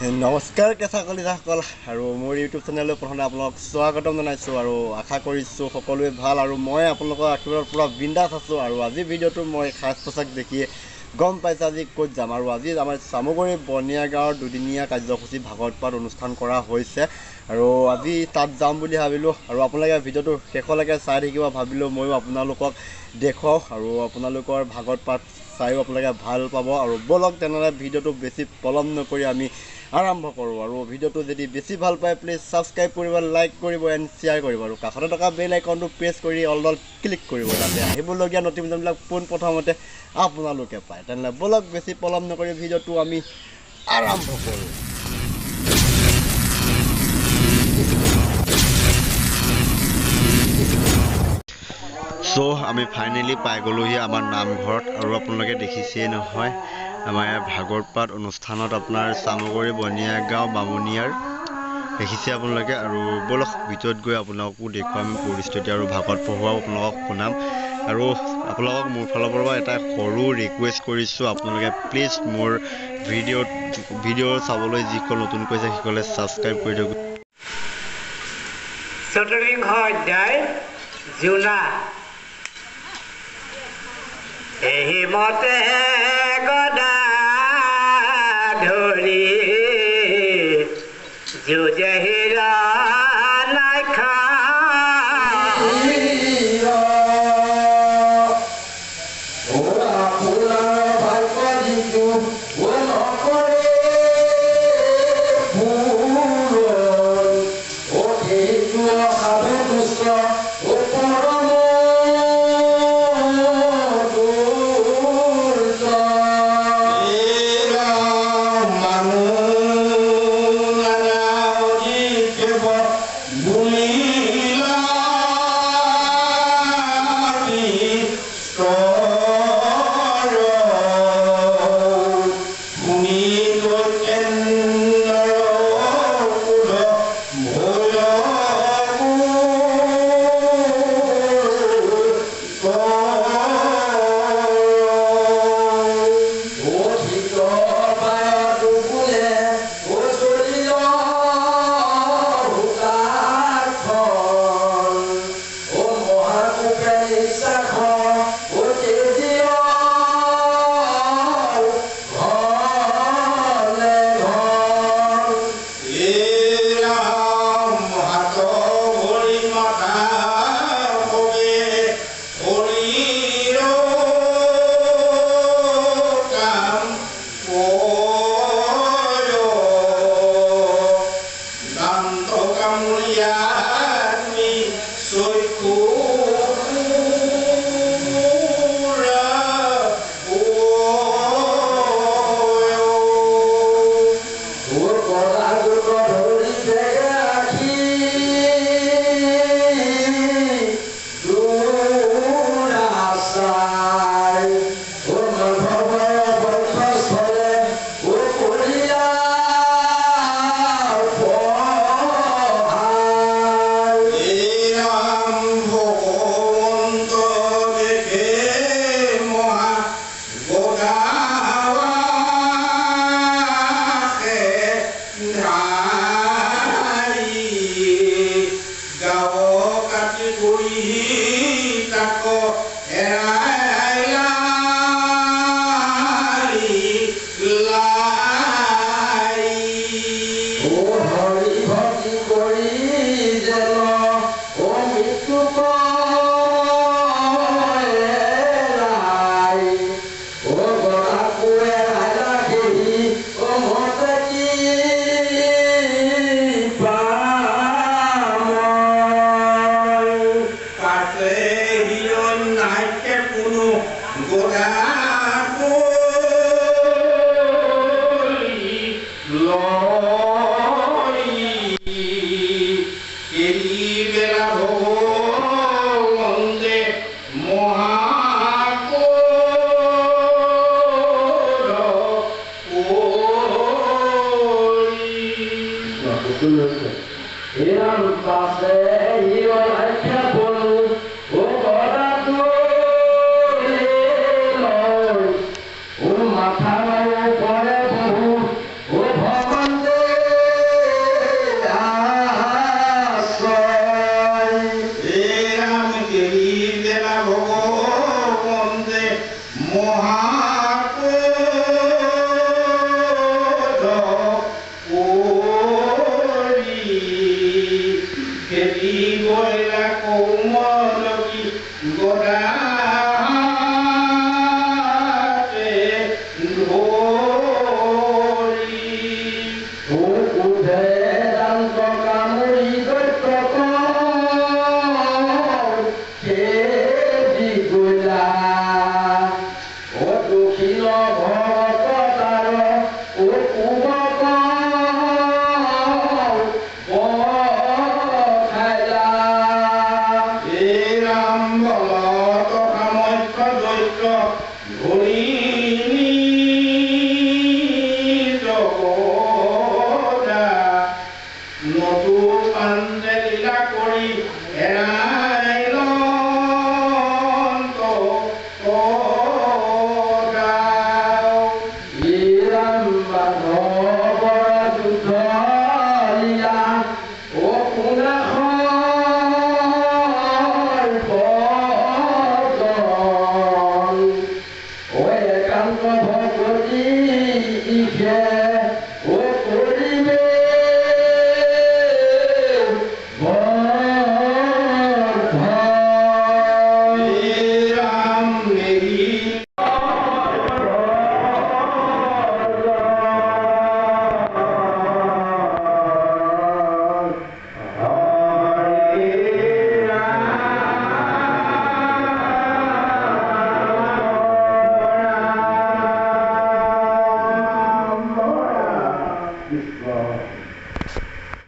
নমস্কাৰ কেঁচা কলিতাসকল আৰু মোৰ ইউটিউব চেনেললৈ প্ৰথমে আপোনালোকক স্বাগতম জনাইছোঁ আৰু আশা কৰিছোঁ সকলোৱে ভাল আৰু মই আপোনালোকৰ আশীৰ্বাদত পূৰা বিন্দাছ আছোঁ। আৰু আজি ভিডিঅ'টো মই সাজ পোছাক দেখিয়ে গম পাইছে আজি ক'ত যাম। আৰু আজি আমাৰ চামগুৰি বনিয়া গাঁৱৰ দুদিনীয়া কাৰ্যসূচী ভাগৱত পাঠ অনুষ্ঠান কৰা হৈছে আৰু আজি তাত যাম বুলি ভাবিলোঁ। আৰু আপোনালোকে ভিডিঅ'টো শেষলৈকে চাই থাকিব ভাবিলোঁ ময়ো আপোনালোকক দেখুৱাওঁ আৰু আপোনালোকৰ ভাগৱত পাঠ চাইও আপোনালোকে ভাল পাব। আৰু বলক তেনেহ'লে ভিডিঅ'টো বেছি পলম নকৰি আমি আৰম্ভ কৰোঁ। আৰু ভিডিঅ'টো যদি বেছি ভাল পায় প্লিজ ছাবস্ক্ৰাইব কৰিব, লাইক কৰিব এণ্ড শ্বেয়াৰ কৰিব আৰু কাষতে থকা বেল আইকনটো প্ৰেছ কৰি অলডল ক্লিক কৰিব যাতে আহিবলগীয়া নটিফিকেশ্যনবিলাক পোনপ্ৰথমতে আপোনালোকে পায়। তেনেহ'লে বলক বেছি পলম নকৰি ভিডিঅ'টো আমি আৰম্ভ কৰোঁ। চ' আমি ফাইনেলি পাই গ'লোহি আমাৰ নামঘৰত আৰু আপোনালোকে দেখিছেই নহয় আমাৰ ইয়াৰ ভাগৱত পাঠ অনুষ্ঠানত আপোনাৰ চামগুৰি বনিয়া গাঁও বামুণীয়াৰ দেখিছে আপোনালোকে। আৰু বলক ভিতৰত গৈ আপোনালোকো দেখুৱাম পৰিস্থিতি আৰু ভাগৱত পঢ়ুৱাও আপোনালোকক শুনাম। আৰু আপোনালোকক মোৰ ফালৰ পৰা এটা সৰু ৰিকুৱেষ্ট কৰিছোঁ, আপোনালোকে প্লিজ মোৰ ভিডিঅ' চাবলৈ যিসকল নতুন কৈছে সেইসকলে ছাবস্ক্ৰাইব কৰি দিয়ক। চতুৰ্বিংশ অধ্যায় জোনা এই মতে গদা ধৰি যুঁজহিৰা নাইখা Vamos কৃষ্ণ